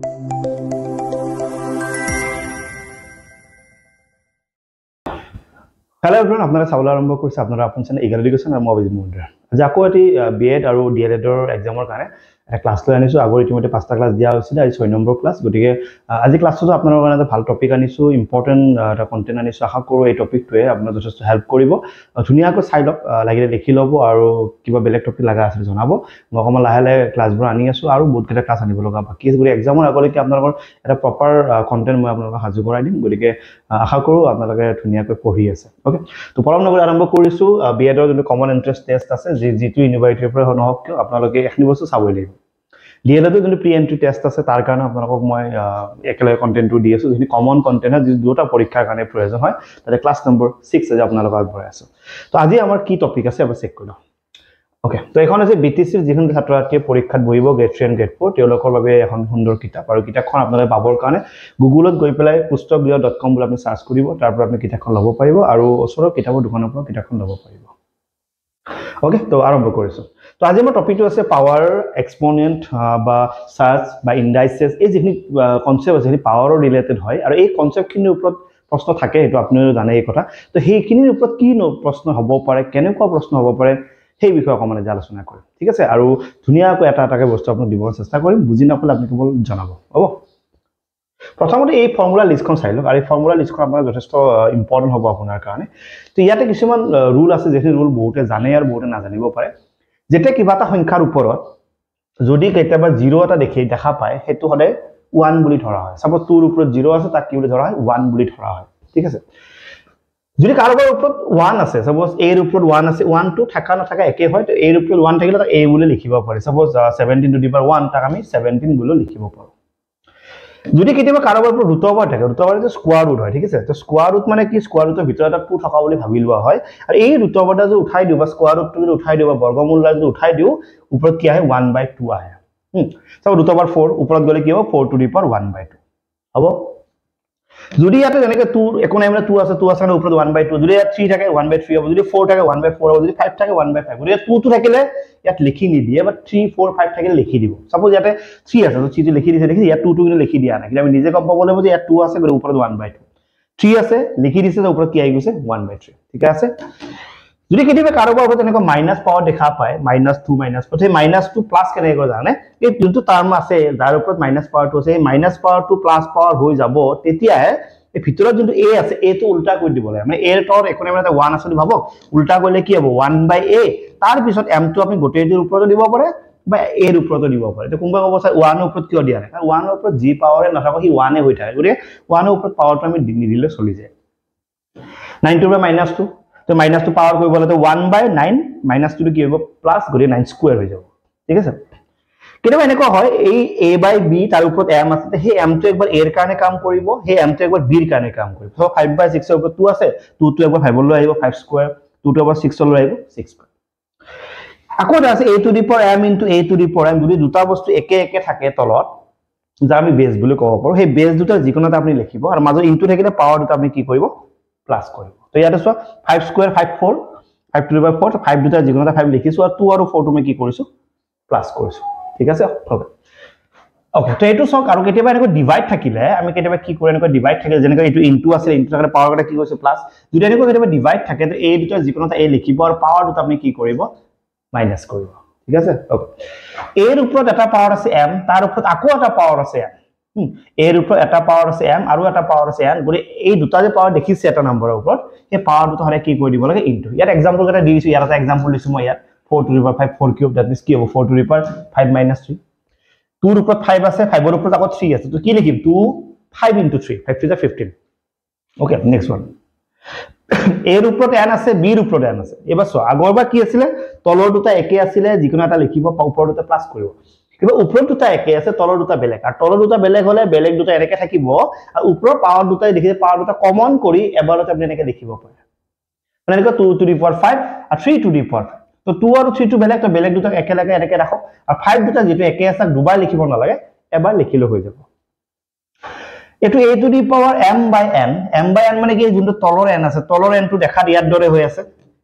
Hello everyone, আপনাৰা চাবলৈ আৰম্ভ কৰিছে আপোনাৰ আপোন চেনেল ইগাল এডুকেশ্যন আৰু মই অভিজিত মহন্দ্ৰা। আজি আকৌ এটি বিএড আৰু ডিএলএড ৰ এক্সামৰ কাৰণে এটা ক্লাছ লৈ আনিছো। আগৰ ইতিমধ্যে 5টা ক্লাছ দিয়া হৈছিল, আজি 6 নম্বৰ ক্লাছ। গতিকে আজি ক্লাছটো আপোনালোকৰ কাৰণে এটা ভাল টপিক আনিছো, ইম্পৰ্টেন্ট এটা কন্টেন্ট আনিছো। আশা কৰো এই টপিকটোৱে আপোনাক যথেষ্ট হেল্প কৰিব। ধুনীয়াকৈ চাই লওক, লাগিলে লিখি ল'ব আৰু কিবা বেলেগ টপিক লাগা আছে জনাব। মই অকমান লাহে লাহে ক্লাছবোৰ আনি আছো আৰু বহুত কেইটা ক্লাছ আনিব লগা বাকি আছে। গতিকে এক্সামৰ আগলৈকে আপোনালোকৰ এটা প্ৰপাৰ কন্টেন্ট মই আপোনালোকক সাজু কৰাই দিম। গতিকে আশা কৰো আপোনালোকে ধুনীয়াকৈ পঢ়ি আছে। ওকে, তো পৰম নগৰ আৰম্ভ কৰিছো। বিএডৰ যোনটো কমন এন্ট্ৰেন্স টেষ্ট আছে, যিটো ইউনিভাৰ্চিটিৰ পৰা নহওক কিয় আপোনালোকে এখিনি বস্তু চাবই লাগিব। ডিএলএডৰ যোনটো প্ৰি এন্ট্ৰি টেষ্ট আছে তাৰ কাৰণে আপোনালোকক মই একেলগে কন্টেন্টটো দি আছো, যিখিনি কমন কন্টেন্ট হয়, দুটা পৰীক্ষাৰ কাৰণে প্ৰয়োজন হয়। তাতে ক্লাছ নম্বৰ 6 আজি আপোনালোকক আগবঢ়াই আছো। তো আজি আমাৰ কি টপিক আছে এবাৰ চেক কৰি লওঁ। ওকে, তো এখন আছে বিটিসিৰ যিখন ছাত্ৰছাত্ৰীয়ে পৰীক্ষাত বহিব গ্ৰেড 3 এণ্ড গ্ৰেড 4 তেওঁলোকৰ বাবে এখন সুন্দৰ কিতাপ। আৰু কিতাপখন আপোনালোকে পাবৰ কাৰণে গুগলত গৈ পেলাই pushtokgriha.com বুলি আপুনি সাৰ্চ কৰিব, তাৰ পৰা আপুনি কিতাপখন ল'ব পাৰিব আৰু ওচৰৰ কিতাপৰ দোকানৰ পৰা কিতাপখন ল'ব পাৰিব। ওকে, তো আৰম্ভ কৰিছো। তো আজি আমাৰ টপিকটো আছে পাৱাৰ, এক্সপোনেন্ট বা সাৰ্চ বা ইন্ডাইসেস। এই যিখিনি কনসেপ্ট আছে সেই পাৱাৰৰ ৰিলেটেড হয় আৰু এই কনসেপ্টখিনিৰ ওপৰত প্ৰশ্ন থাকে, এইটো আপোনালোকে জানে এই কথা। তো সেইখিনিৰ ওপৰত কি প্ৰশ্ন হ'ব পাৰে, কেনেকুৱা প্ৰশ্ন হ'ব পাৰে, সেই বিষয়ে অকমান আজি আলোচনা কৰিম। ঠিক আছে, আৰু ধুনীয়াকৈ এটা এটাকে বস্তু আপোনাক দিব চেষ্টা কৰিম। বুজি নাপালে আপুনি কেৱল জনাব, হ'ব? প্ৰথমতে এই ফৰ্মুলা লিষ্টখন চাই লওক, আৰু এই ফৰ্মুলা লিষ্টখন আপোনাৰ যথেষ্ট ইম্পৰ্টেন্ট হ'ব আপোনাৰ কাৰণে। তো ইয়াতে কিছুমান ৰুল আছে, যেখিনি ৰুল বহুতে জানে আৰু বহুতে নাজানিব পাৰে। যেতিয়া কিবা এটা সংখ্যাৰ ওপৰত যদি কেতিয়াবা 0 এটা দেখা পায়, সেইটো সদায় 1 বুলি ধৰা হয়। সাপোজ 2 ৰ ওপৰত 0 আছে, তাক কি বুলি ধৰা হয়? 1 বুলি ধৰা হয়। ঠিক আছে, যদি কাৰোবাৰ ওপৰত 1 আছে, সাপোজ a ৰ ওপৰত 1 আছে, 1 টো থাকা নথাকা একে হয়, তো a ৰ ওপৰত 1 থাকিলে তাক a বুলি লিখিব পাৰি। সাপোজ 17 টু দি পাৱাৰ 1 তাক আমি 17 বুলি লিখিব পাৰো। যদি কেতিয়াবা কাৰোবাৰ ওপৰত ৰুট ওভাৰ থাকে, ৰুট ওভাৰ স্কোয়াৰ ৰুট হয়। ঠিক আছে, তো স্কোয়াৰ ৰুট মানে কি? স্কোয়াৰ ৰুটৰ ভিতৰত এটা 2 থকা বুলি ভাবি লোৱা হয়। আৰু এই ৰুট ওভাৰটা যদি উঠাই দিও বা স্কোয়াৰ ৰুটটো যদি উঠাই দিও বা বৰ্গমূল যদি উঠাই দিও, ওপৰত কি আহে? 1/2 আহে। সব ৰুট ওভাৰ 4 ওপৰত গলে কি হ'ব? 4 টু দি পাৱাৰ 1/2 হ'ব। যদি ইয়াতে যেনেকৈ 2 একো নাই মানে 2 আছে মানে ওপৰত 1/2। যদি ইয়াত 3 থাকে 1/3 হ'ব, যদি 4 থাকে 1/4 হ'ব, যদি 5 থাকে 1/5। গতিকে 2 টো থাকিলে ইয়াত লিখি নিদিয়ে, বা 3 4 5 থাকিলে লিখি দিব। সাপোজ ইয়াতে 3 আছে, তো 3 টো লিখি দিছে, ইয়াত 2 টো কিন্তু লিখি দিয়া নাই, কিন্তু আমি নিজে গম পাব লাগিব যে ইয়াত 2 আছে, গতিকে ওপৰত 1/2। 3 আছে, লিখি দিছে, যে ওপৰত কি আহি গৈছে? 1/3। ঠিক আছে। যদি কেতিয়াবা কাৰোবাৰ ওপৰত এনেকুৱা মাইনাছ পাৱাৰ দেখা পায়, -2 -4, সেই -2 প্লাছ কেনেকৈ কৰে জানে? এই যোনটো টাৰ্ম আছে যাৰ ওপৰত মাইনাছ পাৱাৰটো আছে, এই মাইনাছ পাৱাৰটো প্লাছ পাৱাৰ হৈ যাব, তেতিয়াহে এই ভিতৰত যোনটো a আছে, a টো উল্টা কৰি দিব লাগে। মানে a ৰ তলত একো নাই, মানে 1 আছে ভাবক, উল্টা কৰিলে কি হ'ব? 1/a। তাৰ পিছত m টো আপুনি গোটেইটোৰ ওপৰতো দিব পাৰে বা a ৰ ওপৰতো দিব পাৰে। তো কোনবা ক'ব চাই 1 ৰ ওপৰত কিয় দিয়া নাই? কাৰণ 1 ৰ ওপৰত যি পাৱাৰে নাথাকক সি 1 হৈ থাকে। গতিকে 1 ৰ ওপৰত পাৱাৰটো আমি নিদিলে চলি যায়। 9 ৰ পৰা -2, তো -2 পাৱাৰ কৰিব হলে 1/9 -2 টো কি হ'ব? প্লাছ, গতিকে 9 স্কয়াৰ হৈ যাব। ঠিক আছে। কেতিয়াবা এনেকুৱা হয়, এই a/b তাৰ ওপৰত m আছে, সেই m টো একবাৰ a ৰ কাৰণে কাম কৰিব, সেই m টো একবাৰ b ৰ কাৰণে কাম কৰিব। সো 5/6 ৰ ওপৰত 2 আছে, 2 টো একবাৰ 5 লৈ আহিব, 5 স্কয়াৰ, 2 টো একবাৰ 6 লৈ আহিব, 6 স্কয়াৰ। আকৌ এটা আছে a to the power m into a to the power m। যদি দুটা বস্তু একে একে থাকে তলত, যা আমি বেজ বুলি ক'ব পাৰো, সেই বেজ দুটা যিকোনো এটা আপুনি লিখিব, আৰু মাজত ইনটু থাকিলে পাৱাৰ দুটা আপুনি কি কৰিব? প্লাছ কৰিব। তো ইয়াতে চোৱা 5 স্কয়াৰ 5 4, 5 টু দি পাৱাৰ 4, 5 দুটা যিকোনো এটা 5 লিখিছো, আৰু 2 আৰু 4 টো মই কি কৰিছো? প্লাছ কৰিছো। ঠিক আছে। ওকে ওকে, তো এইটো চাওক। আৰু কেতিয়াবা এনেকৈ ডিভাইড থাকিলে আমি কেতিয়াবা কি কৰো? এনেকৈ ডিভাইড থাকিলে, যেনেকৈ এইটো ইনটু আছে, ইনটু থাকিলে পাৱাৰ কেইটা কি কৰিছে? প্লাছ। যদি এনেকৈ কেতিয়াবা ডিভাইড থাকে, তো এই দুটা যিকোনো এটা a লিখিব, আৰু পাৱাৰ দুটা আপুনি কি কৰিব? মাইনাছ কৰিব। ঠিক আছে। ওকে, a ৰ ওপৰত এটা পাৱাৰ আছে m, তাৰ ওপৰত আকৌ এটা পাৱাৰ আছে m। a ৰ ওপৰত এটা পাৱাৰ আছে m আৰু এটা পাৱাৰ আছে n। গতিকে এই দুটা যে পাৱাৰ দেখিছে এটা নম্বৰৰ ওপৰত, সেই পাৱাৰ দুটা হলে কি কৰি দিব লাগে? ইনটু। ইয়াত এক্সাম্পল এটা দি দিছো, ইয়াত এটা এক্সাম্পল দিছো মই ইয়াত 4 to the power 5 4 cube, that means কি হ'ব? 4 টু দি পাৱাৰ 5 - 3। 2 ৰ ওপৰত 5 আছে, 5 ৰ ওপৰত আকৌ 3 আছে, তো কি লিখিম? 2 5 * 3, 5 3 = 15। Okay, next one. a ৰ ওপৰত n আছে, b ৰ ওপৰত n আছে। এবাৰ চোৱা, আগৰবাৰ কি আছিলে? তলৰ দুটা একে আছিলে, যিকোনো এটা লিখিব, ওপৰৰ দুটা প্লাছ কৰিব। কিন্তু ওপৰত দুটা একে আছে, তলৰ দুটা বেলেগ, আৰু তলৰ দুটা বেলেগ হলে বেলেগ দুটা এনেকে থাকিব, আৰু ওপৰৰ পাৱাৰ দুটাই দেখিছে, পাৱাৰ দুটা কমন কৰি এবাৰতে আপুনি এনেকে লিখিব পাৰে। মানে এনেকৈ 2 টু দি পাৱাৰ 5 আৰু 3 টু দি পাৱাৰ 5। তো 2 আৰু 3 টো বেলেগ, তো বেলেগ দুটাক একেলগে এনেকে ৰাখক, আৰু 5 দুটা যেটো একে আছে দুবাৰ লিখিব নালাগে, এবাৰ লিখিলে হৈ যাব। এটো a to the power m/n, m/n মানে কি? যোনটো তলৰ n আছে, তলৰ n টো দেখাত ইয়াৰ দৰে হৈ আছে,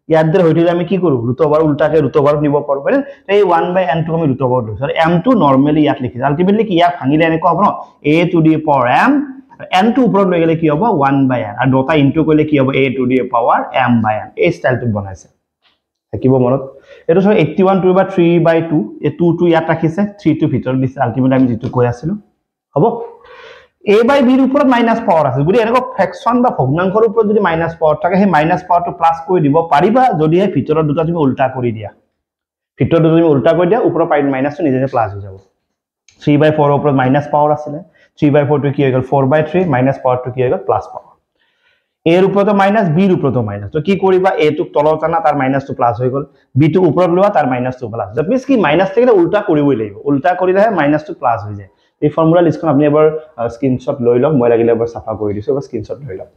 ইয়াৰ দৰে হৈ থাকিলে আমি কি কৰোঁ ৰুট ওভাৰ উল্টাকে ৰুট ওভাৰত নিব পাৰোঁ মানে এই 1/n টো আমি ৰুট ওভাৰত লৈছোঁ আৰু m টো নৰ্মেলি ইয়াত লিখিছোঁ আলটিমেটলি কি ইয়াক ভাঙিলে এনেকুৱা হ'ব ন a to the power m n টো ওপৰত লৈ গ'লে কি হ'ব 1/n আৰু দুটা ইনটু কৰিলে কি হ'ব a to the power m/n এই ষ্টাইলটো বনাইছে থাকিব মনত এটো সব 81 2 বা 3/2 এই 2 টো ইয়াত ৰাখিছে 3 টো ভিতৰত দিছে আলটিমেটলি আমি যেটো কৈ আছিলো হ'ব a by b ৰ ওপৰত মাইনাস পাৱাৰ আছে যদি এনেকুৱা ফ্ৰেকশন বা ভগ্নাংশৰ ওপৰত যদি মাইনাস পাৱাৰ থাকে সেই মাইনাস পাৱাৰটো প্লাস কৰি দিব পাৰিবা যদি এই ভিতৰৰ দুটা তুমি উল্টা কৰি দিয়া ভিতৰৰ দুটা তুমি উল্টা কৰি দিয়া ওপৰৰ পাই মাইনাসটো নিজে নিজে প্লাস হৈ যাব 3/4 ৰ ওপৰত মাইনাস পাৱাৰ আছিল 3/4 টো কি হৈ গল 4/3 মাইনাস পাৱাৰটো কি হৈ গল প্লাস পাৱাৰ a ৰ ওপৰত মাইনাস b ৰ ওপৰত মাইনাস তো কি কৰিবা a টো তলত টানা তাৰ মাইনাসটো প্লাস হৈ গল b টো ওপৰত লোৱা তাৰ মাইনাসটো প্লাস দ্যাট মিন্স কি মাইনাস থাকিলে উল্টা কৰিবই লাগিব উল্টা কৰিলেহে মাইনাসটো প্লাস হৈ যায় এই ফৰ্মুলা লিষ্টখন আপনি এবাৰ স্ক্ৰিনশ্বট লৈ লওক মই লাগিলে এবাৰ সাফা কৰি দিছো এবাৰ স্ক্ৰিনশ্বট লৈ লওক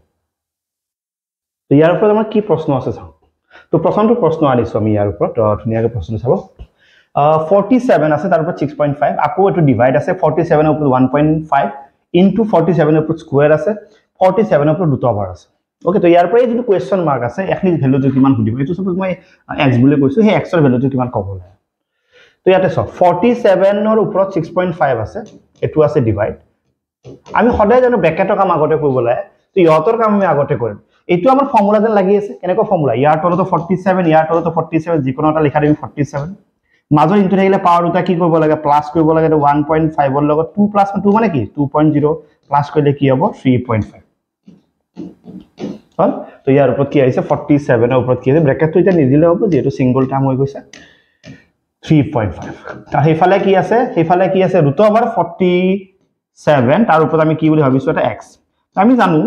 তো ইয়াৰ ওপৰত আমাৰ কি প্ৰশ্ন আছে চাও তো প্ৰথমটো প্ৰশ্ন আনিছো আমি ইয়াৰ ওপৰত ধুনিয়াকে প্ৰশ্ন চাব 47 আছে তাৰ ওপৰত 6.5 আকৌ এটো ডিভাইড আছে 47 ৰ ওপৰত 1.5 ইনটু 47 ৰ ওপৰত স্কয়াৰ আছে 47 ৰ ওপৰত দুটা ওভাৰ আছে ওকে তো ইয়াৰ পৰা যেটো কোৱেশ্চন মাৰ্ক আছে এখনি ভ্যালুটো কিমান খুদিব এটো সপোজ মই x বুলি কৈছো হে x ৰ ভ্যালুটো কিমান ক'ব লাগে তো ইয়াতে সব 47 ৰ ওপৰত 6.5 আছে এটো আছে ডিভাইড আমি সদায় জানো ব্ৰ্যাকেটৰ কাম আগতে কৰিব লাগে তো ইহতৰ কাম আমি আগতে কৰিম এটো আমাৰ ফৰ্মুলা যেন লাগি আছে কেনেকৈ ফৰ্মুলা ইয়াৰ তলতো 47 ইয়াৰ তলতো 47 যিকোনো এটা লিখা দিম 47 মাজৰ ইনটু থাকিলে পাৱাৰ দুটা কি কৰিব লাগে প্লাস কৰিব লাগে 1.5 ৰ লগত 2 প্লাস 2 মানে কি 2.0 প্লাস কৰিলে কি হ'ব 3.5 হল তো ইয়াৰ ওপৰত কি আহিছে 47 ৰ ওপৰত কি আছে ব্ৰ্যাকেটটো এটা নিদিলে হ'ব যেটো সিঙ্গল টাৰ্ম হৈ গৈছে 3.5 তা হেফালে কি আছে ৰুট ওভাৰ 47 তাৰ ওপৰত আমি কি বুলি ভাবিছো এটা x আমি জানো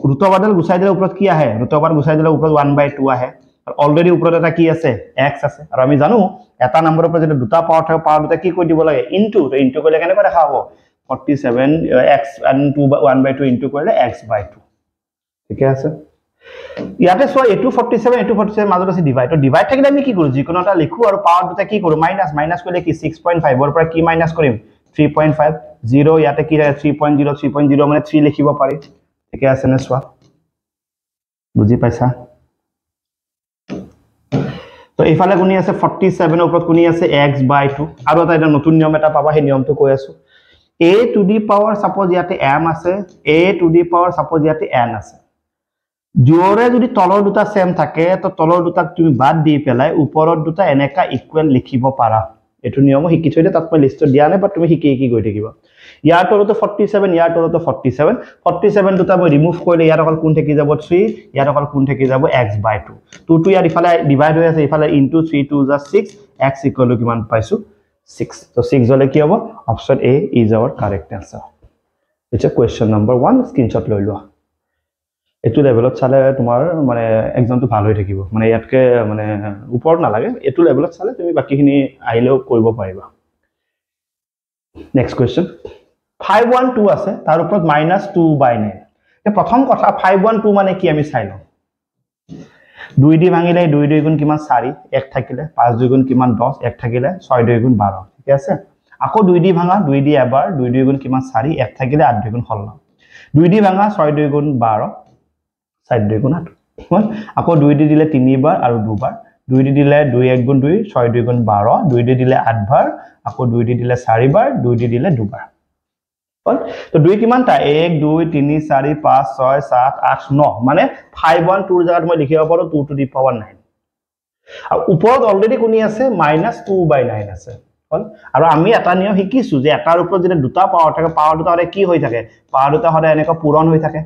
ৰুট ওভাৰডাল গুছাই দিলে ওপৰত কি আহে ৰুট ওভাৰ গুছাই দিলে ওপৰত 1/2 আহে আৰু অলৰেডি ওপৰত এটা কি আছে x আছে আৰু আমি জানো এটা নম্বৰৰ ওপৰত যদি দুটা পাৱাৰ থাকে পাৱাৰ দুটা কি কৰি দিব লাগে ইনটু তো ইনটু কৰিলে কেনেকৈ দেখা হ'ব 47 x and 1/2 ইনটু কৰিলে x/2 ঠিক আছে ইয়াতে সো এটো 47 মাজত আছে ডিভাইড তো ডিভাইড থাকিলে আমি কি কৰো যিকোনো এটা লিখো আৰু পাৱাৰ দুটা কি কৰো মাইনাস কৰিলে কি 6.5 ৰ পৰা কি মাইনাস কৰিম 3.5 0 ইয়াতে কি 3.0 মানে 3 লিখিব পাৰি ঠিক আছে নে সোৱা বুজি পাইছা তো ইফালে কোনি আছে 47 ৰ ওপৰত কোনি আছে x/2 আৰু এটা নতুন নিয়ম এটা পাবা সেই নিয়মটো কৈ আছো a to the power suppose ইয়াতে m আছে a to the power suppose ইয়াতে n আছে জোৰে যদি তলৰ দুটা সেম থাকে তো তলৰ দুটাক তুমি বাদ দি পেলাই ওপৰৰ দুটা এনেকা ইকুৱেল লিখিব পাৰা এটো নিয়ম শিকি থৈলে তাত মই লিষ্টত দিয়া নাই বাট তুমি শিকি গৈ থাকিবা ইয়াৰ তলতো 47 ইয়াৰ তলতো 47 দুটা মই ৰিমুভ কৰিলে ইয়াৰ অকল কোন থাকি যাব 3 ইয়াৰ অকল কোন থাকি যাব x/2 2 টো ইয়াৰ ইফালে ডিভাইড হৈ আছে ইফালে ইনটু 3 2 = 6 x = কিমান পাইছো 6 তো 6 হলে কি হ'ব option a is our correct answer it's a question number 1 screenshot লৈ লোৱা এটো লেভেলত চালে তোমাৰ মানে এক্সামটো ভাল হৈ থাকিব মানে ইয়াতকে মানে ওপৰ না লাগে এটো লেভেলত চালে তুমি বাকিখিনি আইলেও কৰিব পাৰিবা নেক্সট কোয়েশ্চন 512 আছে তাৰ ওপৰত -2/9 এ প্ৰথম কথা 512 মানে কি আমি চাই লওঁ 2 দি ভাঙিলে 2 2 গুণ কিমান 4 1 থাকিলে 5 2 গুণ কিমান 10 1 থাকিলে 6 2 গুণ 12 ঠিক আছে আকৌ 2 দি ভাঙা 2 দি এবাৰ 2 2 গুণ কিমান 4 1 থাকিলে 8 2 গুণ 16 2 দি ভাঙা 6 2 গুণ 12 7 2 গুণ 8 আকৌ 2 দি দিলে 3 বাৰ আৰু 2 বাৰ 2 দি দিলে 2 1 গুণ 2 6 2 গুণ 12 2 দি দিলে 8 বাৰ আকৌ 2 দি দিলে 4 বাৰ 2 দি দিলে 2 বাৰ হল তো 2 কিমানটা 1 2 3 4 5 6 7 8 9 মানে 512 ৰ জায়গাত মই লিখিব পাৰো 2 to the power 9 আৰু ওপৰত অলৰেডি কোনি আছে -2/9 আছে হল আৰু আমি এটা নিয়ম শিকিছো যে এটাৰ ওপৰত যদি দুটা পাৱাৰ থাকে পাৱাৰ দুটা হলে কি হৈ থাকে পাৱাৰ দুটা হলে এনেকা পূৰণ হৈ থাকে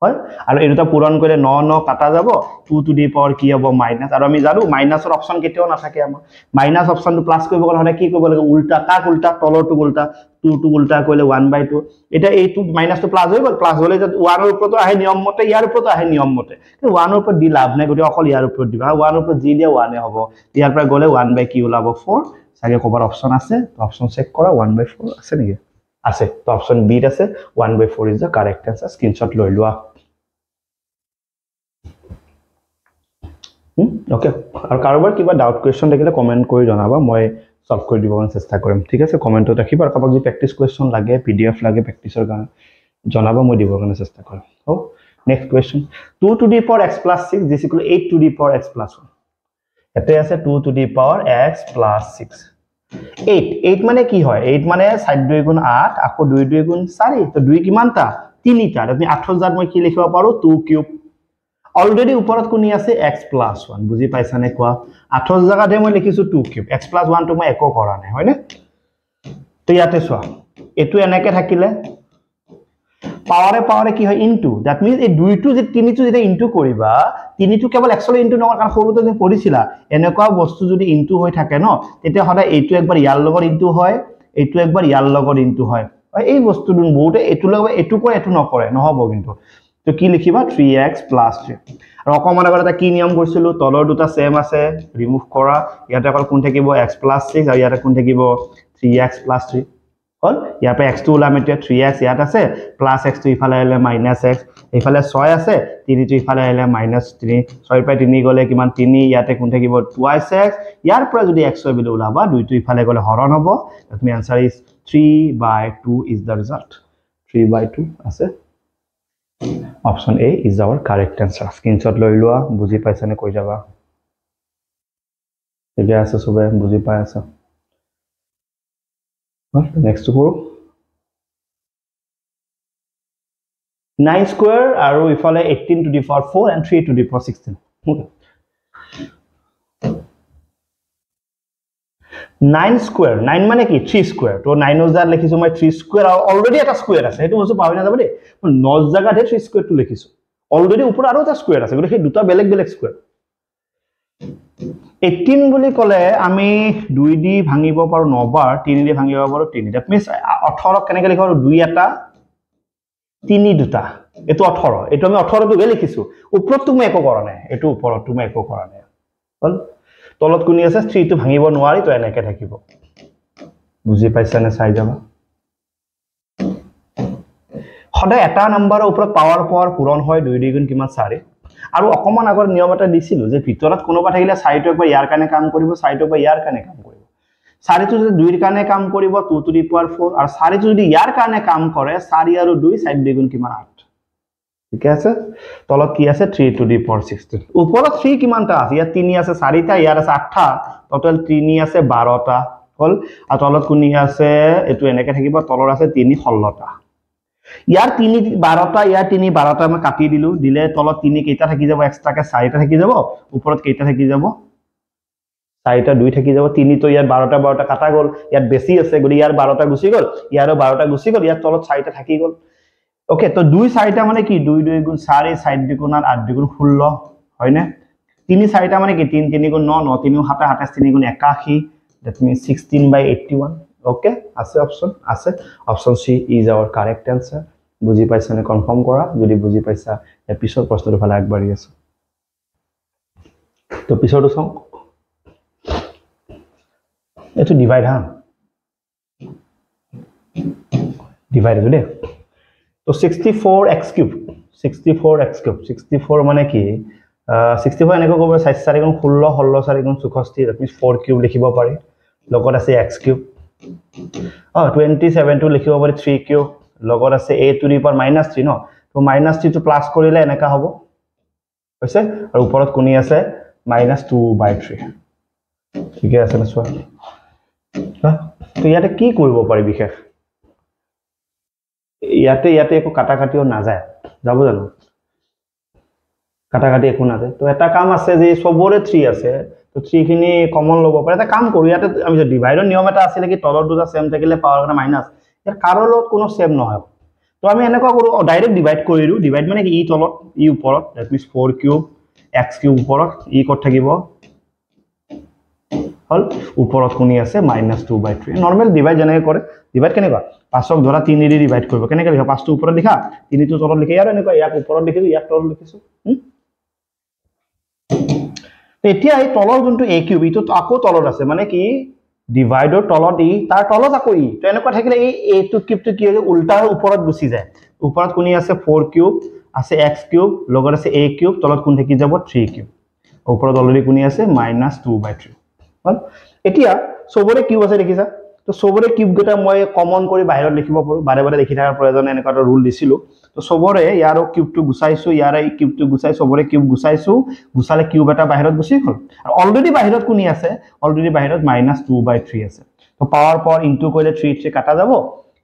হয় আৰু এই দুটা পূৰণ কৰিলে 9 9 কাটা যাব 2 to the power কি হ'ব মাইনাস আৰু আমি জানো মাইনাসৰ অপচন কেতিয়াও নাথাকে আমাৰ মাইনাস অপচনটো প্লাস কৰিব গলে কি কৰিব লাগে উল্টা কাক উল্টা তলৰটো উল্টা 2 to উল্টা কৰিলে 1/2 এটা এই 2 মাইনাসটো প্লাস হৈ গল প্লাস হলে 1 ৰ ওপৰত আহে নিয়ম মতে ইয়াৰ ওপৰত আহে নিয়ম মতে 1 ৰ ওপৰত দি লাভ নাই গতি অকল ইয়াৰ ওপৰত দিবা 1 ৰ ওপৰত যি দিয়া 1 এ হ'ব ইয়াৰ পৰা গলে 1/q ওলাব 4 সাগে কভাৰ অপশন আছে তো অপশন চেক কৰা 1/4 আছে নেকি আছে তো অপশন বি আছে 1/4 is the correct answer screenshot লৈ লোৱা ওকে আৰু কাৰোবাৰ কিবা ডাউট কোৱেশ্চন থাকিলে কমেন্ট কৰি জনাবা মই সলভ কৰি দিবৰ চেষ্টা কৰিম ঠিক আছে কমেন্টত ৰাখিবা আৰু কাৰোবাক যদি প্ৰেক্টিস কোৱেশ্চন লাগে পিডিএফ লাগে প্ৰেক্টিসৰ কাৰণে জনাবা মই দিবৰ কাৰণে চেষ্টা কৰিম Next question. 2 to the power x plus 6 is equal to 8 to the power x plus 1. এতে আছে 2 to the power x plus 6. 8 মানে কি হয়? 8 মানে 7 2 গুণ 8 আকৌ 2 2 গুণ 4 তো 2 কিমানটা? 3টা। আপনি 8000 মই কি লিখিব পাৰো? 2 কিউব। অলৰেডি উপৰত কোনি আছে x plus 1 বুজি পাইছা নে কোৱা 8000 জাগাতে মই লিখিছো 2 কিউব x plus 1 তো মই একো কৰা নাই হয়নে তো ইয়াতে চোৱা এটো এনেকে থাকিলে পাৱাৰে কি হয় ইনটু দ্যাট মিন্স এই 2 টু যে 3 টু যেটা ইনটু কৰিবা 3 টু কেৱল x লৈ ইনটু নকৰ কাৰণ সৰুতে যে পঢ়িছিলা এনেকুৱা বস্তু যদি ইনটু হৈ থাকে ন তেতিয়া হলে এইটো একবাৰ ইয়াৰ লগত ইনটু হয় এইটো একবাৰ ইয়াৰ লগত ইনটু হয় এই বস্তুটো বহুতে এটো লগত এটো কৰে এটো নকৰে নহব কিন্তু তো কি লিখিবা 3x plus 3 আৰু অকমান আগত এটা কি নিয়ম কৰিছিলো তলৰ দুটা সেম আছে ৰিমুভ কৰা ইয়াতে অকল কোন থাকিব x plus 6 আৰু ইয়াতে কোন থাকিব 3x plus 3 হল ইয়াৰ পৰা x টো ওলাম এতিয়া 3x ইয়াত আছে প্লাস x টো ইফালে আহিলে মাইনাস x ইফালে 6 আছে 3 টো ইফালে আহিলে মাইনাস 3 6 পৰা 3 গলে কিমান 3 ইয়াতে কোন থাকিব 2x ইয়াৰ পৰা যদি x হৈ বিলে ওলাবা 2 টো ইফালে গলে হৰণ হ'ব that means answer is 3/2 is the result 3/2 আছে Option A is our correct answer. Screenshot loi lua buji paisa ne koi jaba. Ege ase sobe buji pai asa. Next to 9 square aru ifale 18 to the power 4 and 3 to the power 16. Okay. 9 square 9 মানে কি 3 square তো 9 হাজাৰ লিখিছো মই 3 square already এটা square আছে হেতু বস্তু পাবি না যাব দে 9 জায়গাতে 3 square টো লিখিছো অলৰেডি ওপৰ আৰু এটা স্কয়াৰ আছে গলে সেই দুটা বেলেগ বেলেগ স্কয়াৰ 18 বুলি কলে আমি 2 দি ভাঙিব পাৰো 9 বাৰ 3 দি ভাঙিব পাৰো 3 দ্যাট মিন্স 18 কেনেকৈ লিখিব 2 এটা 3 দুটা এটো 18 এটো আমি 18 টো লিখিছো ওপৰত তুমি একো কৰা নাই এটো ওপৰত তুমি একো কৰা নাই হল তলত কোনি আছে 3 টো ভাঙিব নোৱাৰি তো এনেকে থাকিব বুজি পাইছা না চাই যাবা হদা এটা নম্বৰৰ ওপৰত পাৱাৰ পূৰণ হয় 2 দ্বিগুণ কিমান 4 আৰু অকমান আগৰ নিয়ম এটা দিছিলো যে ভিতৰত কোনোবা থাকিলে 4 টো একবাৰ ইয়াৰ কাৰণে কাম কৰিব 4 টো একবাৰ ইয়াৰ কাৰণে কাম কৰিব 4 টো যদি 2 ৰ কাৰণে কাম কৰিব 2 to the power 4 আৰু 4 টো যদি ইয়াৰ কাৰণে কাম কৰে 4 আৰু 2 4 দ্বিগুণ কিমান 8 ঠিক আছে তলত কি আছে 3 to the power 16 ওপৰত 3 কিমানটা আছে ইয়া 3 আছে 4টা ইয়াৰ আছে 8টা টোটাল 3 আছে 12টা হল আৰু তলত কোনি আছে এটো এনেকে থাকিব তলৰ আছে 3 16টা ইয়াৰ 3 12টা ইয়াৰ 3 12টা মই কাটি দিলু দিলে তলত 3 কেইটা থাকি যাব এক্সট্ৰাকে 4টা থাকি যাব ওপৰত কেইটা থাকি যাব 4টা 2 থাকি যাব 3 তো ইয়াৰ 12টা কাটা গল ইয়াত বেছি আছে গলি ইয়াৰ 12টা গুছি গল ইয়াৰো 12টা গুছি গল ইয়াৰ তলত 4টা থাকি গল ওকে তো 2 4টা মানে কি 2 2 গুণ 4 4 দুগুণ 8 দুগুণ 16 হয় না 3 4টা মানে কি 3 3 গুণ 9 9 3 7 28 3 গুণ 81 that means 16/81 ওকে আছে option C is our correct answer বুজি পাইছা নে কনফার্ম কৰা যদি বুজি পাইছা এপিসোড প্ৰশ্নটো ফালে আগবাঢ়ি আছে তো পিছৰটো চাও এটো ডিভাইড হা ডিভাইড দে তো 64x cube 64 মানে কি 64 এনেকৈ কব 4 গুণ 16 16 4 গুণ 64 that means 4 cube লিখিব পাৰি লগত আছে x cube 27 টো লিখিব পাৰি 3 cube লগত আছে a to the power -3 ন তো -3 টো প্লাস কৰিলে এনেকা হ'ব হৈছে আৰু ওপৰত কোনি আছে -2/3 ঠিক আছে না চোৱা তো ইয়াতে কি কৰিব পাৰি বিশেষ ইয়াতে একো কাটাকাটিও না যায় যাব জানো কাটাকাটি একো না যায় তো এটা কাম আছে যে সবৰে 3 আছে তো 3 খিনি কমন লব পাৰে এটা কাম কৰো ইয়াতে আমি যে ডিভাইডৰ নিয়ম এটা আছিল কি তলৰ দুটা সেম থাকিলে পাৱাৰ কাৰণে মাইনাস ইয়াৰ কাৰলত কোনো সেম নহয় তো আমি এনেকুৱা কৰো ডাইৰেক্ট ডিভাইড কৰি দিও ডিভাইড মানে কি ই তলত ই ওপৰত that means 4 cube x cube ওপৰত ই কত থাকিব হল ওপৰত কোনি আছে -2/3 নৰমাল ডিভাইড জেনে কৰে ডিভাইড কেনেকুৱা 5ক ধৰা 3 দি ডিভাইড কৰিব কেনেকৈ লিখা 5 টো ওপৰত লিখা 3 টো তলত লিখা ইয়াৰ এনেকুৱা ইয়াক ওপৰত লিখিছো ইয়াক তলত লিখিছো এতিয়া এই তলৰ যোনটো a কিউব ইটো আকৌ তলত আছে মানে কি ডিভাইডৰ তলত ই তাৰ তলত আকৌ ই তো এনেকুৱা থাকিলে এই a টু কিউব টো কি হয় উল্টা ওপৰত গুছি যায় ওপৰত কোনি আছে 4 কিউব আছে x কিউব লগত আছে a কিউব তলত কোন থাকি যাব 3 কিউব ওপৰত অলৰেডি কোনি আছে -2/3 হল এতিয়া সবৰে কিউব আছে দেখিছা তো সবৰে কিউব গটা মই কমন কৰি বাহিৰত লিখিব পাৰো বাৰে বাৰে দেখি থাকাৰ প্ৰয়োজন এনেকুৱা এটা ৰুল দিছিলো তো সবৰে ইয়াৰ কিউবটো গুছাইছো ইয়াৰ এই কিউবটো গুছাই সবৰে কিউব গুছাইছো গুছালে কিউব এটা বাহিৰত গুছি গল আৰু অলৰেডি বাহিৰত কোনি আছে অলৰেডি বাহিৰত -2/3 আছে তো পাৱাৰ ইনটু কৰিলে 3 কাটা যাব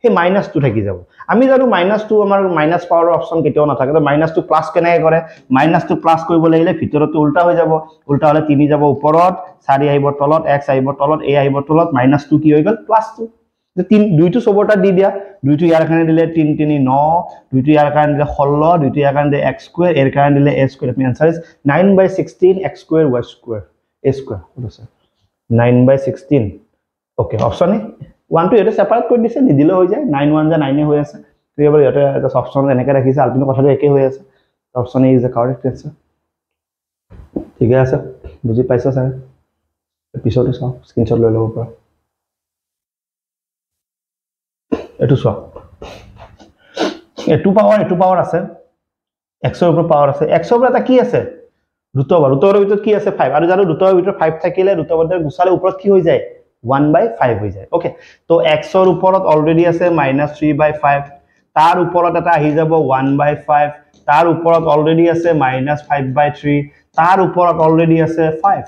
হে -2 থাকি যাব আমি জানো -2 আমাৰ মাইনাস পাৱাৰৰ অপচন কেতিয়াও নাথাকে তো -2 প্লাস কেনেকৈ কৰে -2 প্লাস কৰিব লাগিলে ভিতৰতে উল্টা হৈ যাব উল্টা হলে 3 যাব ওপৰত 4 আহিব তলত x আহিব তলত a আহিব তলত -2 কি হৈ গল +2 যে 3 দুইটো সবৰটা দি দিয়া দুইটো ইয়াৰ কাৰণে দিলে 3 3 9 দুইটো ইয়াৰ কাৰণে দিলে 16 দুইটো ইয়াৰ কাৰণে দিলে x² এৰ কাৰণে দিলে a² আপনি answer is 9/16 x² y² a² আছে 9/16 ওকে অপচন এ 1 to এটা সেপারেট কৰি দিছে নিদিলে হৈ যায় 9 1 যা 9 এ হৈ আছে তো এবাৰ এটা এটা অপচন এনেকৈ ৰাখিছে আলটিমেট কথাটো একে হৈ আছে option A is the correct answer ঠিক আছে বুজি পাইছা স্যার এপিসোডে চাও স্ক্রিনশট লৈ লব পৰা এটো চাও এটো পাৱাৰ আছে x ৰ ওপৰত পাৱাৰ আছে x ৰ ওপৰত এটা কি আছে ৰুটৰ ভিতৰত কি আছে 5 আৰু জানো ৰুটৰ ভিতৰত 5 থাকিলে ৰুটৰ গুছালে ওপৰত কি হৈ যায় 1/5 হৈ যায় ওকে তো x ৰ ওপৰত অলৰেডি আছে -3/5 তাৰ ওপৰত এটা আহি যাব 1/5 তাৰ ওপৰত অলৰেডি আছে -5/3 তাৰ ওপৰত অলৰেডি আছে 5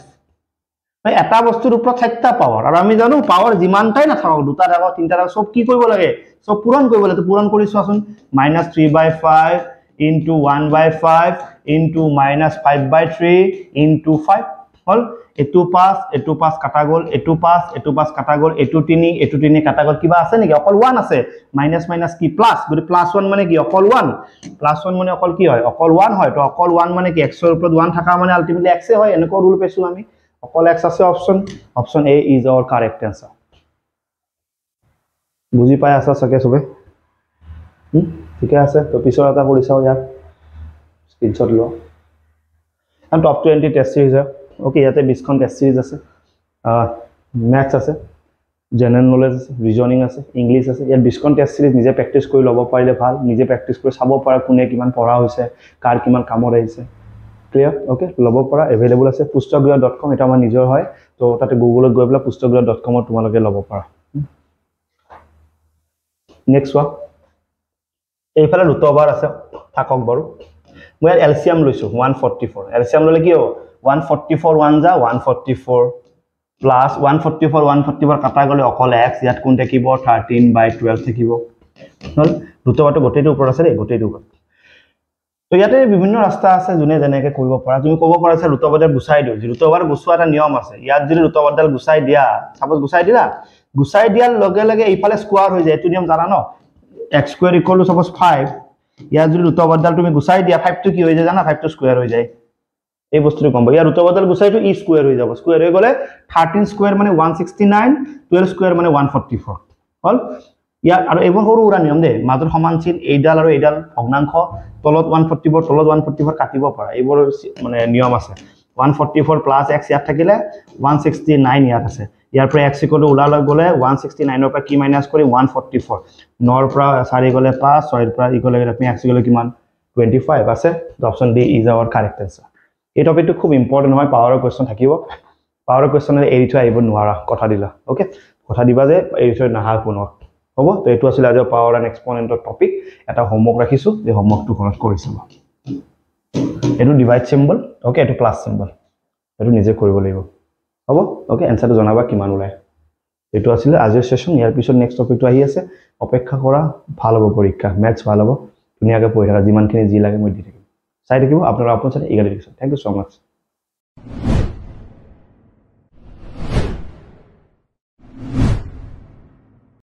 মানে এটা বস্তুৰ ওপৰত 6টা পাৱাৰ আৰু আমি জানো পাৱাৰ যিমানটাই নাথাকক দুটা থাকক তিনটা থাকক সব কি কৰিব লাগে সব পূৰণ কৰিব লাগে তো পূৰণ কৰি চোৱাচোন -3/5 into 1/5 into -5/3 into 5 হল এটো 5 কাটা গল এটো 5 কাটা গল এটো 3 কাটা গল কিবা আছে নেকি অকল 1 আছে মাইনাস মাইনাস কি প্লাস যদি +1 মানে কি অকল 1 +1 মানে অকল কি হয় অকল 1 হয় তো অকল 1 মানে কি x ৰ ওপৰত 1 থাকা মানে আলটিমেটলি x এ হয় এনেকৈ ৰুল পাইছো আমি অকল x আছে option A is our correct answer বুজি পাই আছা সকে সবে ঠিক আছে তো পিছৰ এটা কৰি চাও ইয়াৰ স্ক্রিনশট লো and top 20 test series okay ইয়াতে 20 খন টেস্ট সিরিজ আছে ম্যাথছ আছে জেনারেল নলেজ আছে রিজনিং আছে ইংলিশ আছে ইয়াত 20 খন টেস্ট সিরিজ নিজে প্র্যাকটিস কৰি লব পাৰিলে ভাল নিজে প্ৰ্যাকটিস কৰি চাব পাৰা কোনে কিমান পঢ়া হৈছে কাৰ কিমান কামৰ আহিছে ক্লিয়াৰ ওকে লব পৰা अवेलेबल আছে pustogra.com এটা আমাৰ নিজৰ হয় তো তাতে গুগলত গৈ পেলা pustogra.com ত তোমালোকে লব পৰা নেক্সট ওয়ান এইফালে ৰুটৰ আছে থাকক বাৰু মই এলসিএম লৈছো 144 এলসিএম ললে কি হ'ব 144 1 যা 144 প্লাস 144 কাটা গলে অকল x ইয়াত কোন থাকিব 13/12 থাকিব হল ৰুটৰটো গোটেইটো ওপৰত আছে ৰে গোটেইটো তো ইয়াতে বিভিন্ন ৰাস্তা আছে জুনে জেনেকে কৰিব পৰা তুমি ক'ব পৰা আছে ৰুটৰডাল গুছাই দিও ৰুটৰ গুছোৱা এটা নিয়ম আছে ইয়াত যদি ৰুটৰডাল গুছাই দিয়া সাপোজ গুছাই দিয়াৰ লগে লগে এইফালে স্কয়াৰ হৈ যায় এটো নিয়ম জানা ন x² = suppose 5 ইয়াৰ যদি ৰুটৰডাল তুমি গুছাই দিয়া 5 টো কি হৈ যায় জানা 5 টো স্কয়াৰ হৈ যায় এই বস্তুটো কম ইয়াৰ ৰুটৰডাল গুছাই তো e স্কয়াৰ হৈ যাব স্কয়াৰ হৈ গলে 13 স্কয়াৰ মানে 169 12 স্কয়াৰ মানে 144 হল ইয়াৰ আৰু এইবোৰ সৰু উৰা নিয়ম দে মাজৰ সমান চিন এইডাল আৰু এইডাল ভগ্নাংশ তলত 144 তলত 144 কাটিব পৰা এইবোৰ মানে নিয়ম আছে 144 প্লাস x ইয়াত থাকিলে 169 ইয়াত আছে ইয়াৰ পৰা x ইকুৱেল টু উলালৈ গলে 169 ৰ পৰা কি মাইনাস কৰি 144 9 ৰ পৰা 4 গলে 5 6 ৰ পৰা ইকুৱেল আপুনি x ইকুৱেল কিমান 25 আছে option D is our correct answer এই টপিকটো খুব ইম্পৰ্টেন্ট হয় পাৱাৰৰ কোৱেশ্চন থাকিব পাৱাৰৰ কোৱেশ্চনে এৰি থৈ আহিব নোৱাৰা কথা দিলা ওকে কথা দিবা যে এৰি থৈ নাহা পুনৰ হ'ব তো এটো আছিল আজি পাৱাৰ এন্ড এক্সপোনেন্টৰ টপিক এটা হোমৱৰ্ক ৰাখিছো যে হোমৱৰ্কটো ঘৰত কৰি চাবা এটো ডিভাইড সিম্বল ওকে এটো প্লাস সিম্বল এটো নিজে কৰিব লাগিব হ'ব ওকে আনসাৰটো জনাবা কিমান ওলাই এটো আছিল আজিৰ সেশন ইয়াৰ পিছত নেক্সট টপিকটো আহি আছে অপেক্ষা কৰা ভাল হ'ব পৰীক্ষা ম্যাথছ ভাল হ'ব ধুনিয়াকৈ পঢ়া যিমানখিনি যি লাগে মই দি থাকিম চাই থাকিব আপোনালোকৰ আপোন চাই ইগালি দিছো থ্যাংক ইউ সো মাচ